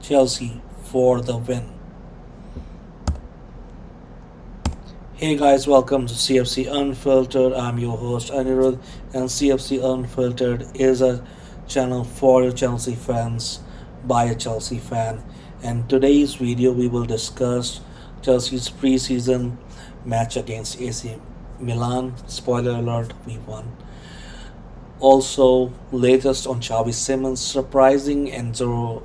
Chelsea for the win. Hey guys, welcome to CFC Unfiltered. I'm your host Anirudh, and CFC Unfiltered is a channel for Chelsea fans by a Chelsea fan. And today's video we will discuss Chelsea's preseason match against AC Milan. Spoiler alert, we won. Also, latest on Xavi Simons surprising Enzo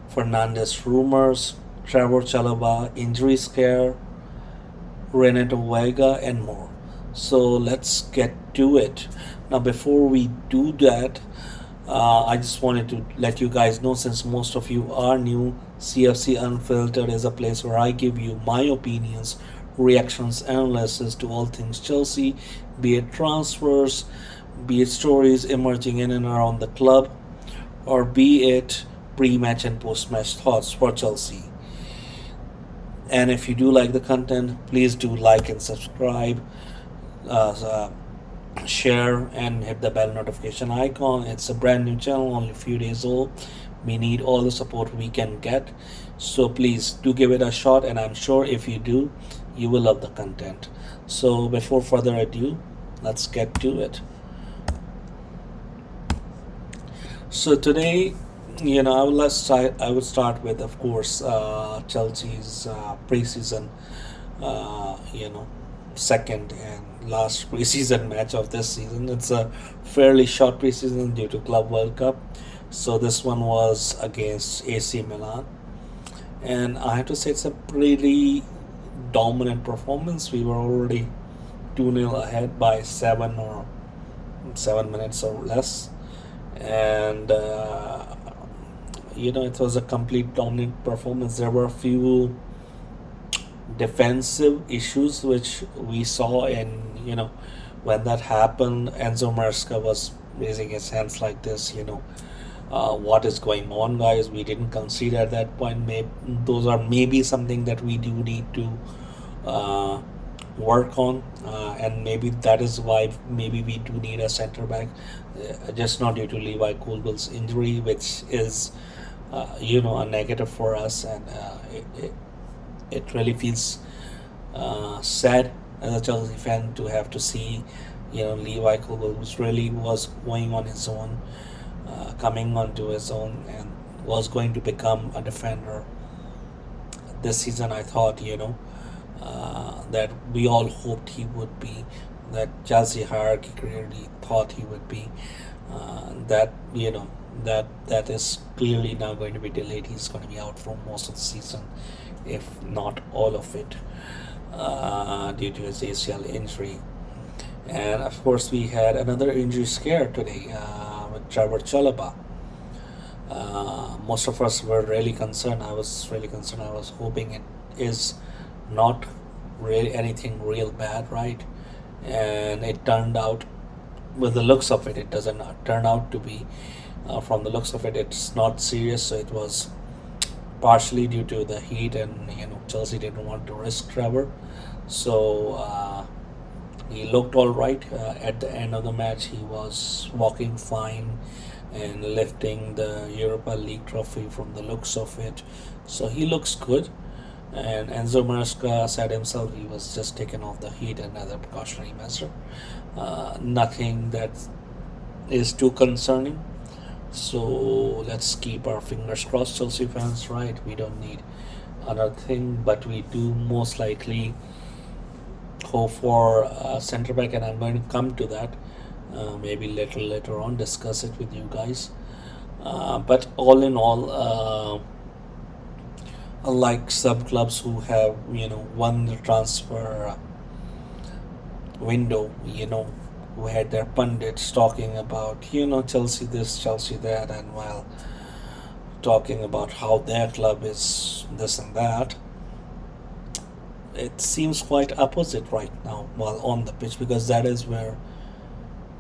Fernandez rumors, Trevor Chalobah injury scare, Renato Viega, and more. So let's get to it. Now, before we do that, I just wanted to let you guys know, since most of you are new, CFC Unfiltered is a place where I give you my opinions, reactions, analysis to all things Chelsea, be it transfers, be it stories emerging in and around the club, or be it pre-match and post-match thoughts for Chelsea. And if you do like the content, please do like and subscribe, uh, share, and hit the bell notification icon. It's a brand new channel, only a few days old. We need all the support we can get. So please do give it a shot, and I'm sure if you do, you will love the content. So before further ado, let's get to it. So today, I would start with, of course, Chelsea's preseason, uh, you know, second and last preseason match of this season. It's a fairly short preseason due to Club World Cup. So this one was against AC Milan, and I have to say it's a pretty dominant performance. We were already 2-0 ahead by 7 minutes or less, and it was a complete dominant performance. There were a few defensive issues which we saw, and when that happened, Enzo Maresca was raising his hands like this. What is going on, guys? We didn't concede at that point. Maybe those are maybe something that we do need to uh, work on, and maybe that is why maybe we do need a center back, just not due to Levi Colwill's injury, which is a negative for us, and it really feels sad as a Chelsea fan to have to see Levi Colwill, who really was going on his own, coming onto his own, and was going to become a defender this season. I thought that we all hoped he would be, that Chelsea hierarchy clearly thought he would be. That is clearly now going to be delayed. He's going to be out for most of the season, if not all of it, due to his ACL injury. And of course, we had another injury scare today with Trevor Chalobah. Most of us were really concerned. I was really concerned. I was hoping it is not really anything real bad, right? And it turned out, with the looks of it, it doesn't turn out to be. From the looks of it, it's not serious. So it was partially due to the heat, and Chelsea didn't want to risk Trevor. So he looked all right at the end of the match. He was walking fine and lifting the Europa League trophy from the looks of it. So he looks good. And Enzo Maresca said himself he was just taken off the heat and other precautionary measure. Nothing that is too concerning. So let's keep our fingers crossed, Chelsea fans. Right, we don't need another thing, but we do most likely hope for centre back, and I'm going to come to that maybe later on, discuss it with you guys. But all in all, unlike sub clubs who have won the transfer window, who had their pundits talking about Chelsea this, Chelsea that, and while talking about how their club is this and that, it seems quite opposite right now while on the pitch, because that is where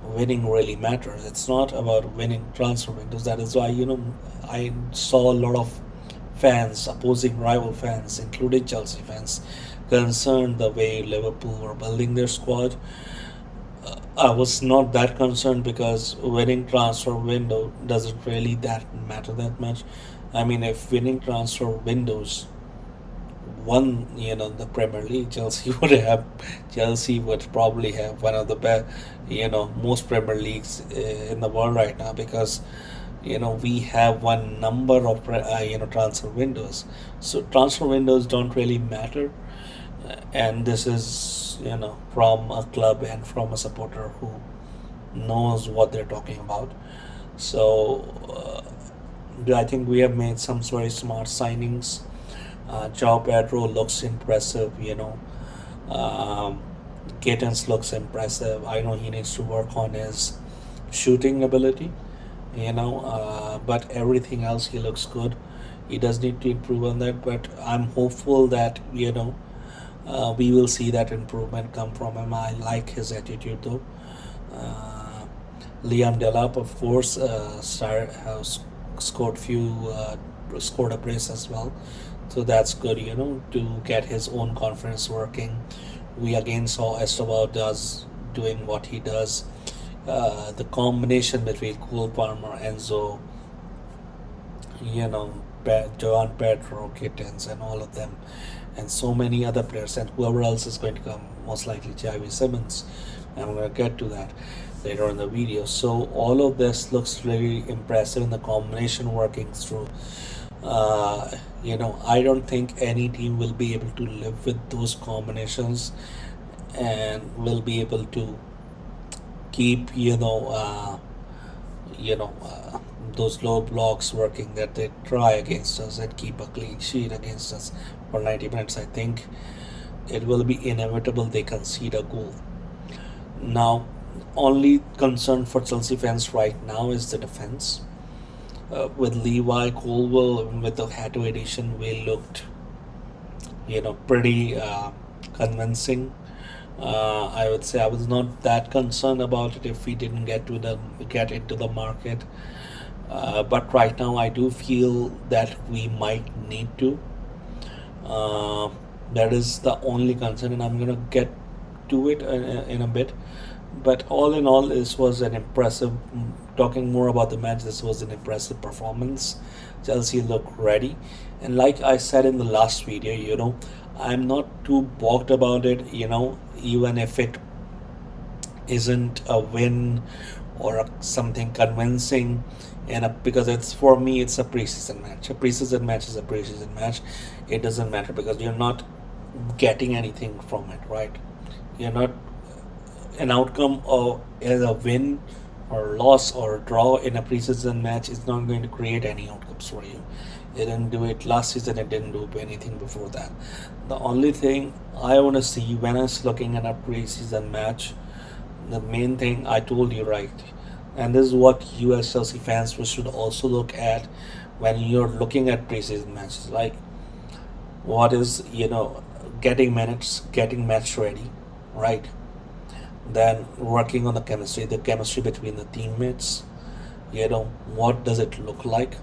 winning really matters. It's not about winning transfer windows. That is why I saw a lot of fans, opposing rival fans, including Chelsea fans, concerned the way Liverpool were building their squad. I was not that concerned because winning transfer window doesn't really that matter that much. I mean, if winning transfer windows won, the Premier League, Chelsea would probably have one of the best, most Premier Leagues in the world right now because we have one number of transfer windows. So transfer windows don't really matter, and this is from a club and from a supporter who knows what they're talking about. So I think we have made some very smart signings. João Pedro looks impressive, Um, Gittins looks impressive. I know he needs to work on his shooting ability, but everything else he looks good. He does need to improve on that, but I'm hopeful that we will see that improvement come from him. I like his attitude though. Uh, Liam Delap, of course, scored scored a brace as well, so that's good. To get his own confidence working. We again saw Esteban does doing what he does. The combination between Cole Palmer, Enzo, João Pedro, Gittins, and all of them, and so many other players, and whoever else is going to come, most likely Xavi Simons. I'm going to get to that later in the video. So all of this looks really impressive, and the combination working through. I don't think any team will be able to live with those combinations and will be able to keep you know uh, those low blocks working that they try against us and keep a clean sheet against us for 90 minutes. I think it will be inevitable they concede a goal. Now, only concern for Chelsea fans right now is the defense. With Levi Colwell, with the Hato edition, we looked, pretty convincing. I would say I was not that concerned about it if we didn't get into the market. But right now, I do feel that we might need to. Uh, that is the only concern, and I'm gonna get to it in a bit. But all in all, this was an impressive. Talking more about the match, this was an impressive performance. Chelsea looked ready, and like I said in the last video, I'm not too balked about it. Even if it isn't a win or something convincing, and because it's for me, it's a preseason match. A preseason match is a preseason match. It doesn't matter because you're not getting anything from it, right? You're not an outcome of as a win or loss or draw in a preseason match is not going to create any outcomes for you. It didn't do it last season, it didn't do anything before that. The only thing I want to see when I was looking at a preseason match, the main thing I told you, right, and this is what you as Chelsea fans we should also look at when you're looking at preseason matches, like what is, getting minutes, getting match ready, right? Then working on the chemistry between the teammates. What does it look like?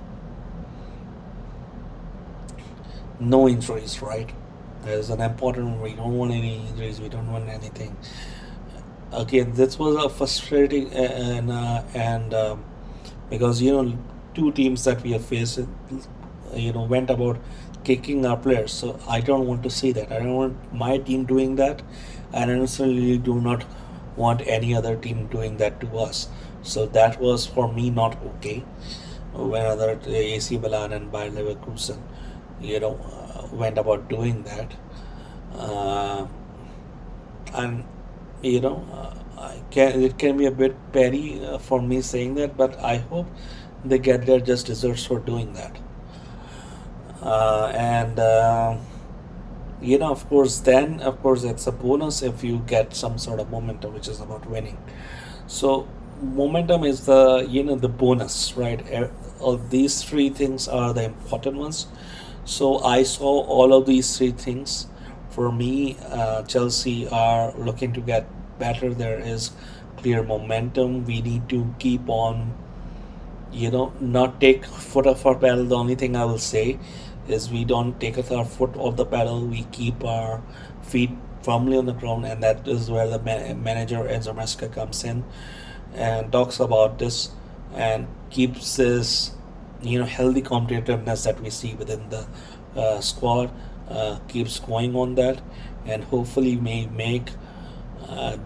No injuries, right? There's an important. We don't want any injuries. We don't want anything. Again, this was a frustrating and because two teams that we have faced, went about kicking our players. So I don't want to see that. I don't want my team doing that, and I necessarily do not want any other team doing that to us. So that was for me not okay. When other AC Milan and Bayer Leverkusen, went about doing that, uh, and it can be a bit petty for me saying that, but I hope they get their just desserts for doing that. And of course, then of course it's a bonus if you get some sort of momentum, which is about winning. So momentum is the bonus, right? All these three things are the important ones. So I saw all of these three things. For me, Chelsea are looking to get better. There is clear momentum. We need to keep on, not take foot off our pedal. The only thing I will say is we don't take our foot off the pedal. We keep our feet firmly on the ground, and that is where the manager Enzo Rumours comes in and talks about this and keeps this healthy competitiveness that we see within the squad, keeps going on that, and hopefully may make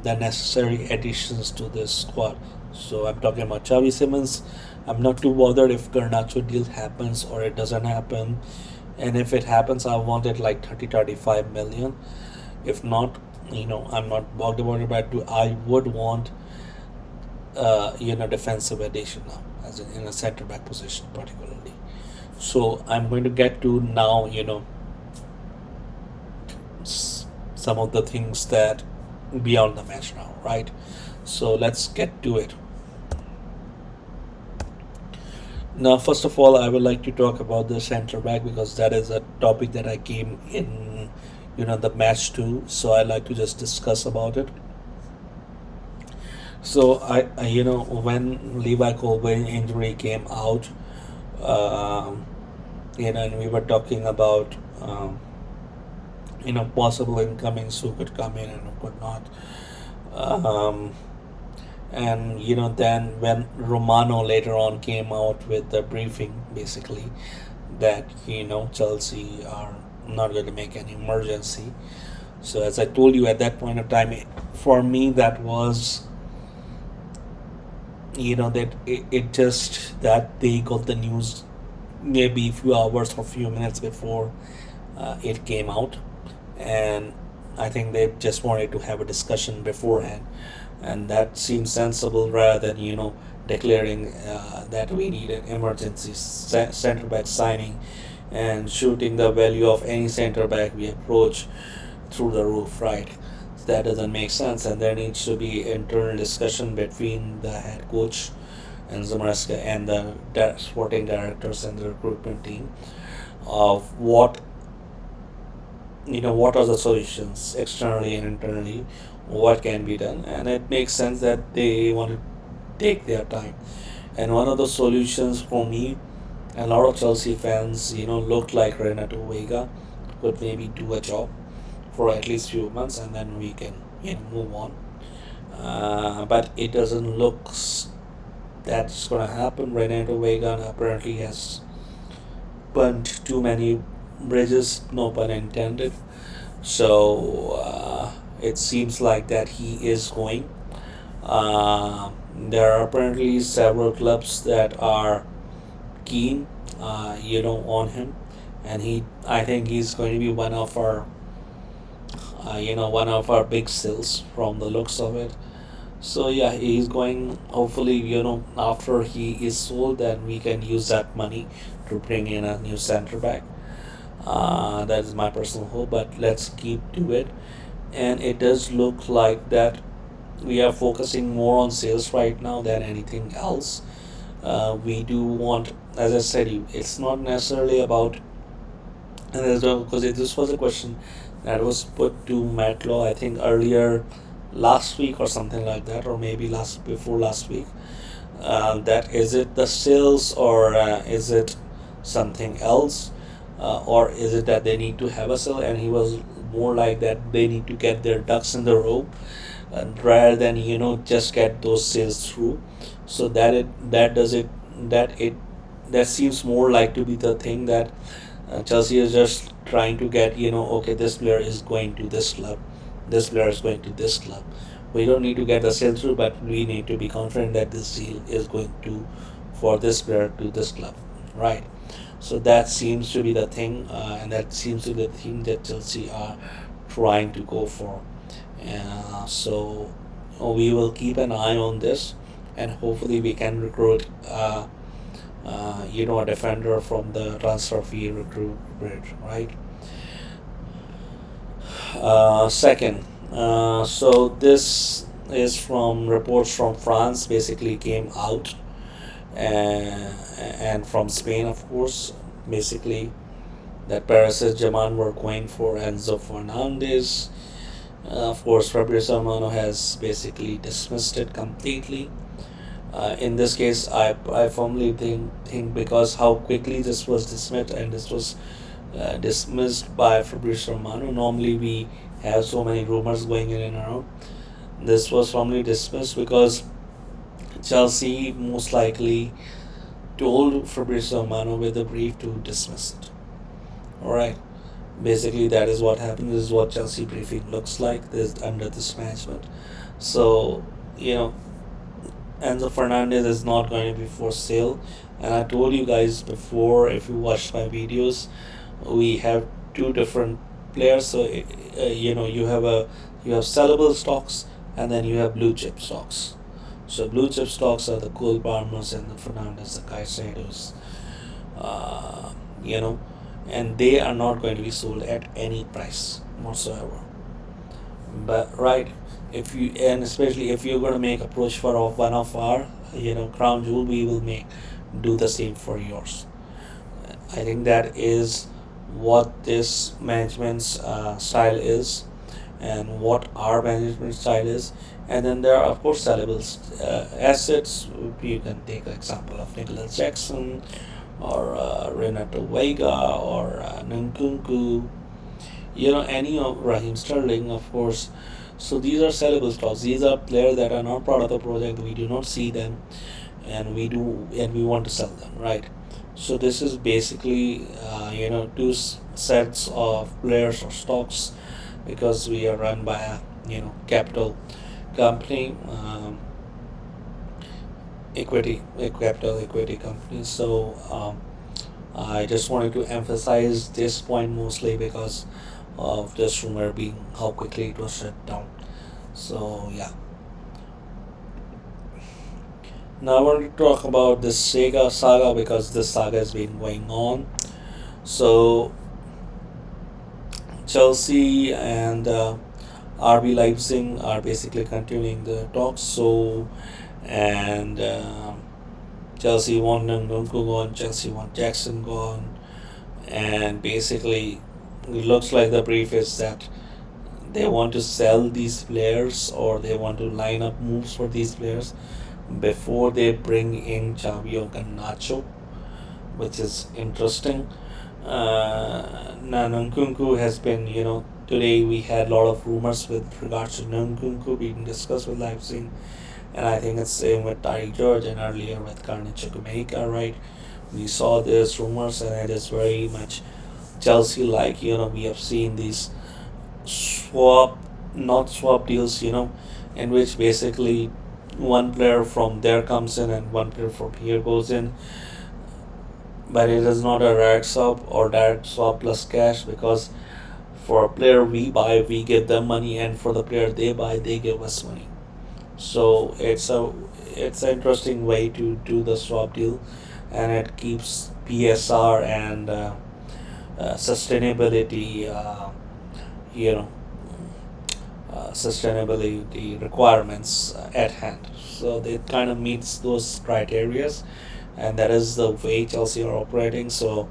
the necessary additions to this squad. So I'm talking about Xavi Simons. I'm not too bothered if Garnacho deal happens or it doesn't happen. And if it happens, I want it like 30-35 million. If not, I'm not bothered about it, but I would want defensive addition now, as in a center back position particularly. So I'm going to get to now, some of the things that beyond the match now, right? So let's get to it. Now, first of all, I would like to talk about the center back because that is a topic that I came in, the match too. So I like to just discuss about it. So when Levi Colburn injury came out, um, and we were talking about possible incomings who could come in and who could not. Um, and then when Romano later on came out with the briefing, basically that Chelsea are not going to make any emergency. So as I told you at that point of time, for me that was that it just that they got the news maybe a few hours or few minutes before it came out, and I think they just wanted to have a discussion beforehand, and that seems sensible rather than declaring that we need an emergency center back signing and shooting the value of any center back we approach through the roof, right? That doesn't make sense, and there needs to be internal discussion between the head coach and Zamareska and the sporting directors and the recruitment team of what are the solutions externally and internally, what can be done, and it makes sense that they want to take their time. And one of the solutions for me, a lot of Chelsea fans, look like Renato Vega could maybe do a job for at least few months, and then we can move on. But it doesn't look that's gonna happen. Renato Vega apparently has burnt too many bridges, no pun intended. So it seems like that he is going. There are apparently several clubs that are keen, on him, and I think he's going to be one of our big sales from the looks of it. So yeah, he's going. Hopefully, after he is sold, then we can use that money to bring in a new center back. That is my personal hope, but let's keep to it. And it does look like that we are focusing more on sales right now than anything else. We do want, as I said, it's not necessarily about, and because this was a question that was put to Matlow, I think earlier last week or something like that, or maybe before last week. That is it the sales or is it something else, or is it that they need to have a sale? And he was more like that they need to get their ducks in the row, rather than just get those sales through. So that does it that it that seems more like to be the thing that Chelsea is just trying to get, okay, this player is going to this club, this player is going to this club. We don't need to get the sale through, but we need to be confident that this deal is going to for this player to this club, right? So that seems to be the thing, and that seems to be the thing that Chelsea are trying to go for. So we will keep an eye on this, and hopefully we can recruit, a defender from the transfer fee recruit bid, right? Second, so this is from reports from France, basically came out, and from Spain, of course, basically that Paris Saint-Germain were going for Enzo Fernandez. Of course, Fabrizio Romano has basically dismissed it completely. In this case, I firmly think because how quickly this was dismissed, and this was dismissed by Fabrizio Romano. Normally, we have so many rumors going in and around. This was formally dismissed because Chelsea most likely told Fabrizio Romano with a brief to dismiss it. Alright. Basically that is what happened. This is what Chelsea briefing looks like this under this management. So, you know, Enzo Fernandez is not going to be for sale. And I told you guys before, if you watched my videos, we have two different players. So you have sellable stocks, and then you have blue chip stocks. So blue chip stocks are the Cole Palmers and the Fernandez, the Caicedos, uh, you know, and they are not going to be sold at any price whatsoever. But right, if you and especially if you're going to make approach for one of our crown jewel, we will make do the same for yours. I think that is what this management's style is, and what our management style is. And then there are of course sellable assets. You can take an example of Nicholas Jackson, or Renato Vega, or Nkunku, any of Raheem Sterling, of course. So these are sellable stocks. These are players that are not part of the project. We do not see them, and we want to sell them, right? So this is basically two sets of players or stocks, because we are run by a capital company, capital equity company. So I just wanted to emphasize this point mostly because of this rumor being how quickly it was shut down. So yeah. Now I want to talk about this Sega saga, because this saga has been going on. So Chelsea and RB Leipzig are basically continuing the talks. So and Chelsea want Nkunku gone, Chelsea want Jackson gone, and basically it looks like the brief is that they want to sell these players, or they want to line up moves for these players before they bring in Xavi or Garnacho, which is interesting. Nkunku has been, today we had a lot of rumors with regards to Nkunku being discussed with Leipzig, and I think it's same with Tariq George and earlier with Carney Chukwuemeka, right? We saw these rumors, and it is very much Chelsea like. We have seen these swap, not swap deals, in which basically one player from there comes in and one player from here goes in, but it is not a direct swap or direct swap plus cash, because for a player we buy, we give them money, and for the player they buy, they give us money. So it's an interesting way to do the swap deal, and it keeps PSR and sustainability, you know, sustainability requirements at hand. So it kind of meets those criterias, and that is the way Chelsea are operating. So,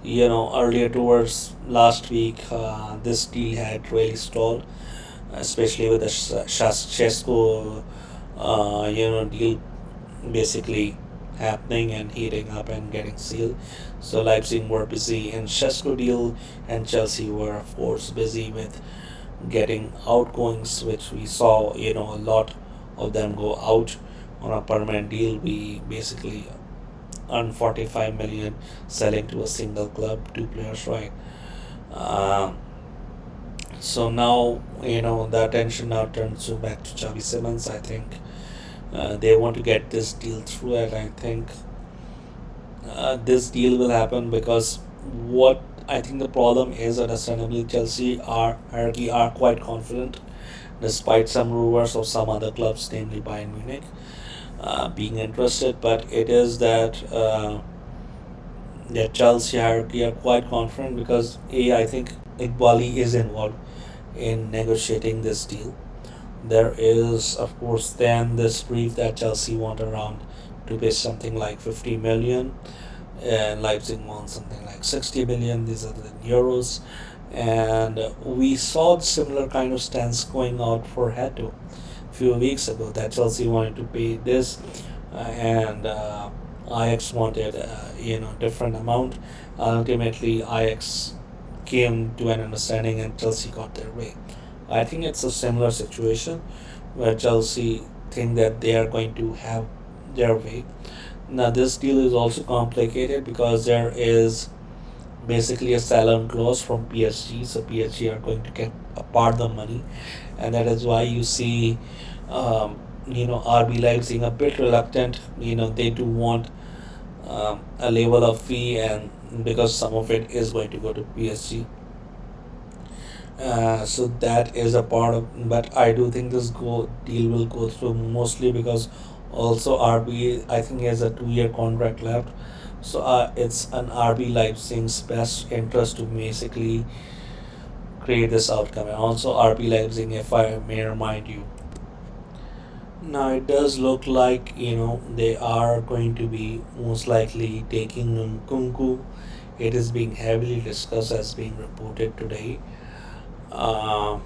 earlier towards last week, this deal had really stalled, especially with the Sheshko, deal basically happening and heating up and getting sealed. So Leipzig were busy in Sheshko deal, and Chelsea were of course busy with getting outgoings, which we saw, a lot of them go out on a permanent deal. We basically earn 45 million selling to a single club, two players, right? Uh, so now, the attention now turns to back to Xavi Simons. I think they want to get this deal through, and I think this deal will happen, because what I think the problem is, understandably, Chelsea are quite confident, despite some rumors of some other clubs, namely Bayern Munich, being interested. But it is that Chelsea hierarchy are quite confident, because I think Iqbali is involved in negotiating this deal. There is, of course, then this brief that Chelsea want around to pay something like 50 million, and Leipzig wants something like 60 million. These are the euros, and we saw similar kind of stance going out for Hato a few weeks ago, that Chelsea wanted to pay this, and Ajax wanted different amount. Ultimately, Ajax came to an understanding, and Chelsea got their way. I think it's a similar situation where Chelsea think that they are going to have their way. Now, this deal is also complicated because there is basically a sell-on clause from PSG, so PSG are going to get a part of the money, and that is why you see, RB Leipzig a bit reluctant. They do want a level of fee, and because some of it is going to go to PSG. So that is a part of, but I do think this go deal will go through mostly because also RB I think has a 2 year contract left, so it's an RB Leipzig's best interest to basically create this outcome, and also RB Leipzig, if I may remind you. Now it does look like they are going to be most likely taking Nkunku. It is being heavily discussed as being reported today. Uh,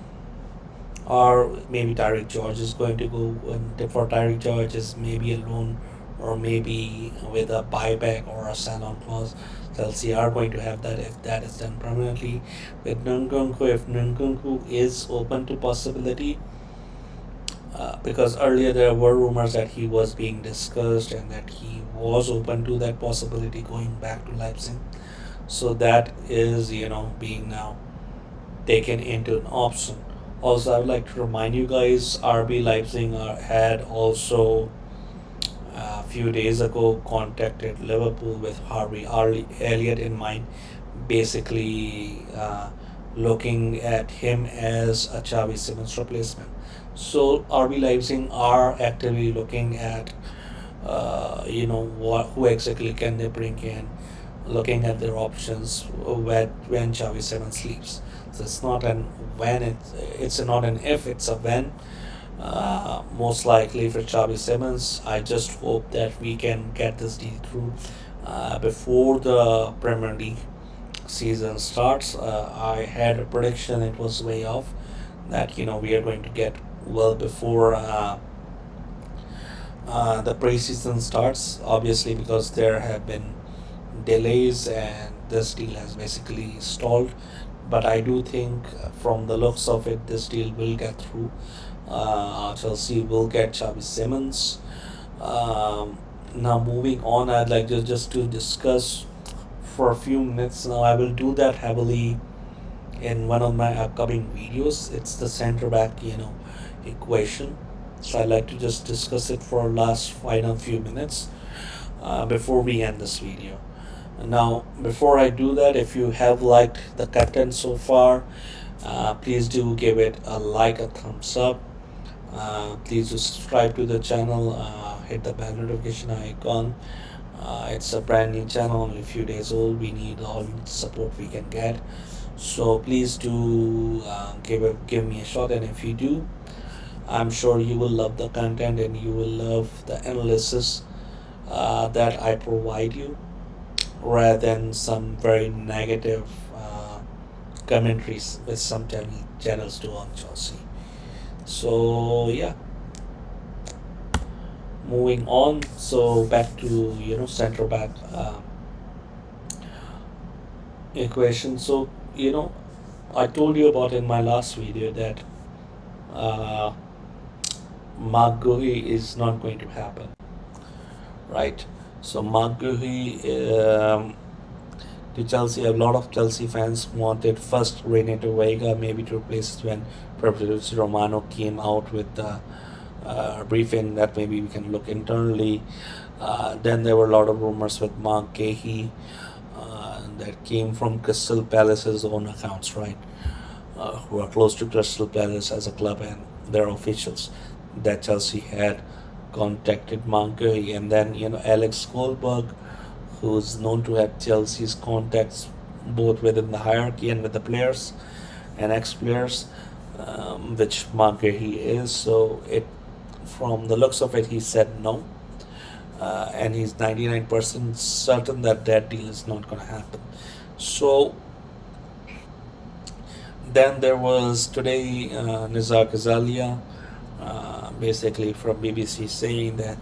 or maybe Tyreek George is going to go, and for Tyreek George is maybe a loan or maybe with a buyback or a sell-on clause. Chelsea are going to have that if that is done permanently. With Nkunku, if Nkunku is open to possibility, because earlier there were rumors that he was being discussed and that he was open to that possibility going back to Leipzig. So that is, being now taken into an option. Also, I would like to remind you guys, RB Leipzig had also a few days ago contacted Liverpool with Harvey Elliott in mind, basically looking at him as a Xavi Simons replacement. So RB Leipzig are actively looking at, who exactly can they bring in, looking at their options when Xavi Simons leaves. So it's not an when, it's not an if, it's a when. Most likely for Xavi Simons, I just hope that we can get this deal through before the Premier League season starts. I had a prediction; it was way off. That we are going to get well before the preseason starts. Obviously, because there have been delays and this deal has basically stalled. But I do think, from the looks of it, this deal will get through. Chelsea will get Xavi Simons. Now, moving on, I'd like just to discuss for a few minutes now. I will do that heavily in one of my upcoming videos. It's the center back, equation. So I'd like to just discuss it for last final few minutes before we end this video. Now, before I do that, if you have liked the content so far, please do give it a like, a thumbs up. Please do subscribe to the channel, hit the bell notification icon. It's a brand new channel, only a few days old. We need all the support we can get. So please do give me a shot, and if you do, I'm sure you will love the content and you will love the analysis that I provide you, rather than some very negative commentaries with some channels do on Chelsea. So yeah, moving on. So back to center back equation. So I told you about in my last video that uh, Mark Guhi is not going to happen, right? So Mark Guhi to Chelsea, a lot of Chelsea fans wanted first Renato Vega maybe to replace it when Fabrizio Romano came out with the briefing that maybe we can look internally. Then there were a lot of rumors with Mark Gahey that came from Crystal Palace's own accounts, right? Who are close to Crystal Palace as a club and their officials, that Chelsea had contacted Mark Gahey. And then Alex Goldberg, who's known to have Chelsea's contacts both within the hierarchy and with the players and ex-players, which Mark Gahey is. So from the looks of it, he said no, and he's 99% certain that that deal is not going to happen. So then there was today Nizar Kazalia, basically from BBC, saying that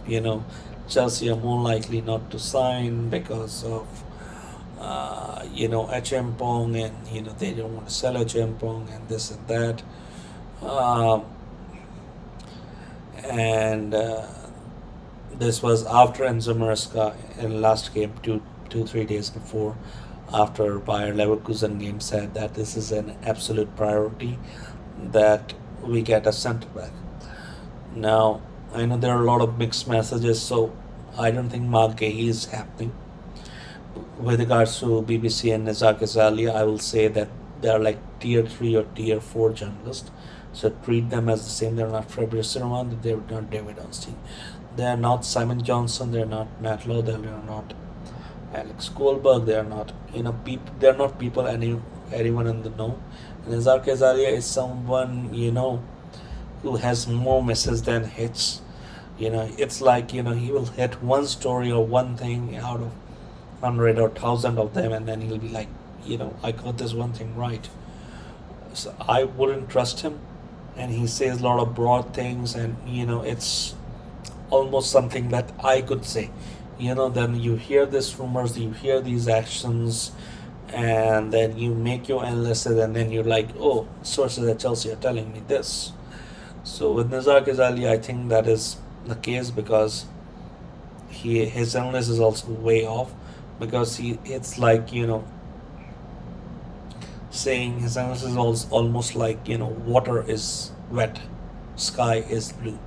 Chelsea are more likely not to sign because of HM Pong, and they don't want to sell HM Pong and this and that. Um, and This was after Enzo Maresca in last game, 3 days before, after Bayer Leverkusen game, said that this is an absolute priority that we get a centre back. Now, I know there are a lot of mixed messages, so I don't think Mark Gahey is happening. With regards to BBC and Nizar Kazalia, I will say that they are like tier 3 or tier 4 journalists. So treat them as the same. They're not Fabrice Roman, they're not David Onstein. They're not Simon Johnson, they're not Matt Lowe, they're not Alex Goldberg, they're not they're not people anyone in the know. Nizar Kazalia is someone, who has more misses than hits. It's like, he will hit one story or one thing out of 100 or 1,000 of them, and then he'll be like, I got this one thing right. So I wouldn't trust him. And he says a lot of broad things, and, it's almost something that I could say. Then you hear these rumors, you hear these actions, and then you make your analysis, and then you're like, oh, sources at Chelsea are telling me this. So with Nizar Kazali, I think that is the case, because his analysis is also way off, because it's like, saying his analysis is almost like, water is wet, sky is blue.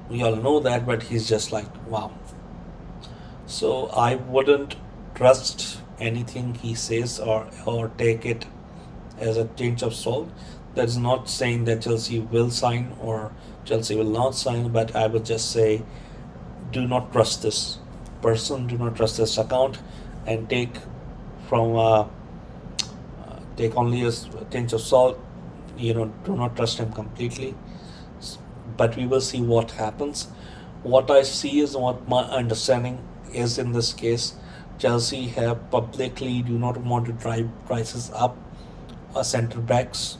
We all know that, but he's just like, wow. So I wouldn't trust anything he says, or take it as a pinch of salt. That's not saying that Chelsea will sign or Chelsea will not sign, but I would just say, do not trust this person, do not trust this account, and from take only a pinch of salt. Do not trust him completely. But we will see what happens. What I see is, what my understanding is in this case, Chelsea have publicly do not want to drive prices up, centre backs.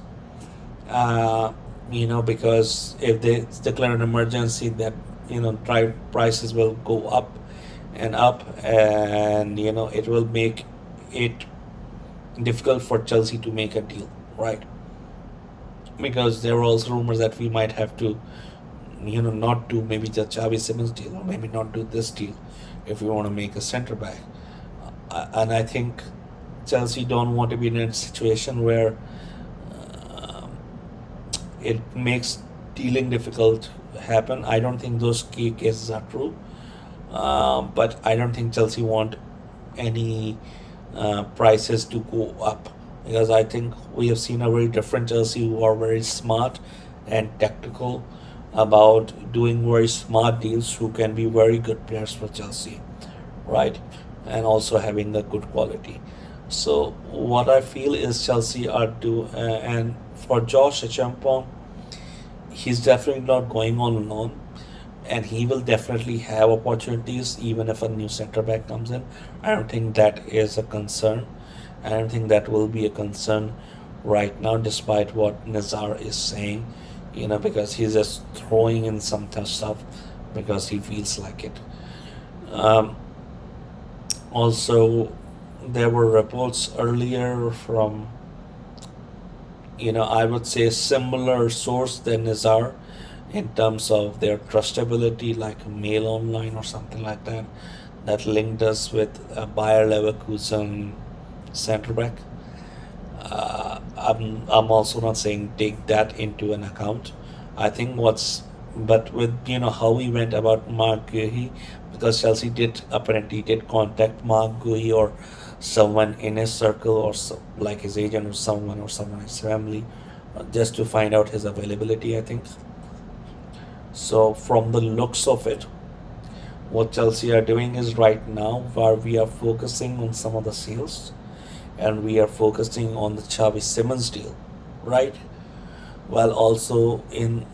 Because if they declare an emergency, that drive prices will go up and up, and it will make it difficult for Chelsea to make a deal, right? Because there were also rumors that we might have to, not do maybe the Xavi Simons deal, or maybe not do this deal if we want to make a centre back. And I think Chelsea don't want to be in a situation where it makes dealing difficult happen. I don't think those key cases are true, but I don't think Chelsea want any prices to go up, because I think we have seen a very different Chelsea, who are very smart and tactical about doing very smart deals, who can be very good players for Chelsea, right? And also having the good quality. So what I feel is Chelsea are and for Josh Achampong, he's definitely not going on loan, and he will definitely have opportunities even if a new centre back comes in. I don't think that is a concern. I don't think that will be a concern right now, despite what Nizar is saying, because he's just throwing in some tough stuff because he feels like it. Um, Also, there were reports earlier from, I would say, similar source than Nizar in terms of their trustability, like Mail Online or something like that, that linked us with a Bayer Leverkusen centre back. I'm also not saying take that into an account. I think but with how we went about Mark Guehi, because Chelsea did contact Mark Guehi or someone in his circle, or like his agent, or someone in his family, just to find out his availability, I think. So from the looks of it, what Chelsea are doing is, right now, where we are focusing on some of the sales, and we are focusing on the Xavi Simons deal, right? While also in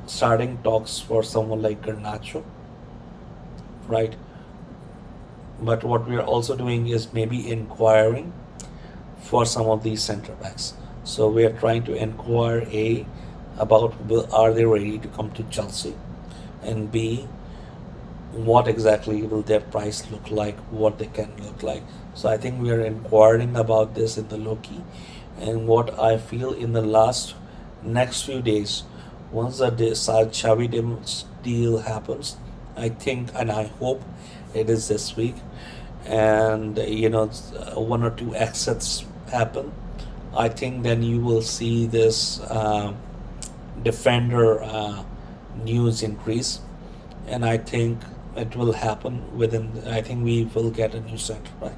starting talks for someone like Garnacho, right? But what we are also doing is maybe inquiring for some of these centre backs. So we are trying to inquire, A, about are they ready to come to Chelsea, and B, what exactly will their price look like, what they can look like. So I think we are inquiring about this in the Loki, and what I feel in the last next few days, once the Xavi deal happens, I think and I hope it is this week, and one or two exits happen. I think then you will see this defender news increase, and I think it will happen within. I think we will get a new center back.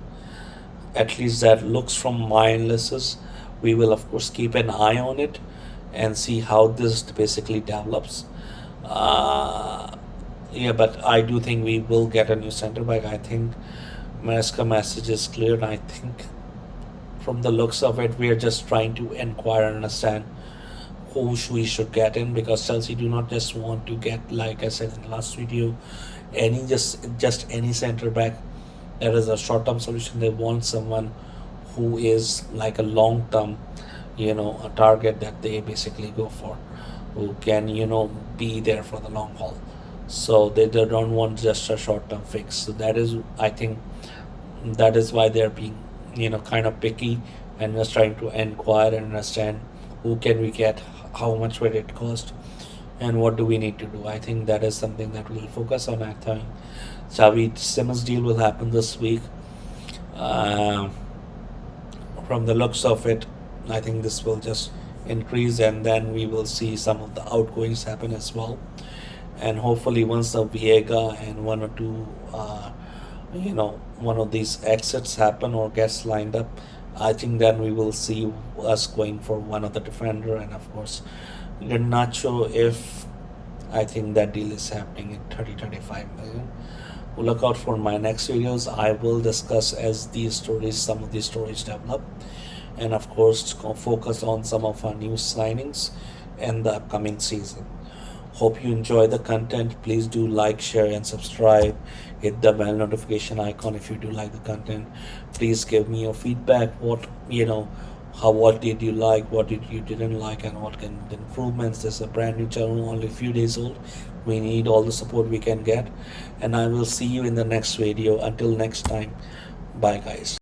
At least that looks from my analysis. We will of course keep an eye on it and see how this basically develops. Uh, yeah, but I do think we will get a new center back. I think Maresca message is clear, and I think from the looks of it, we are just trying to inquire and understand who we should get in, because Chelsea do not just want to get, like I said in the last video, any just any center back that is a short term solution. They want someone who is like a long term, a target that they basically go for, who can be there for the long haul. So they don't want just a short term fix. So that is, I think, that is why they're being kind of picky and just trying to inquire and understand who can we get, how much will it cost, and what do we need to do. I think that is something that we'll focus on. I think Xavi Simons deal will happen this week. Uh, from the looks of it, I think this will just increase, and then we will see some of the outgoings happen as well. And hopefully, once the Viega and one or two, one of these exits happen or gets lined up, I think then we will see us going for one of the defender, and of course, Nacho, if I think that deal is happening in 30-35 million. Look out for my next videos. I will discuss as these stories, some of these stories develop, and of course, focus on some of our new signings in the upcoming season. Hope you enjoy the content. Please do like, share, and subscribe. Hit the bell notification icon if you do like the content. Please give me your feedback. What did you like? What did you didn't like? And what can the improvements? This is a brand new channel, only a few days old. We need all the support we can get. And I will see you in the next video. Until next time, bye guys.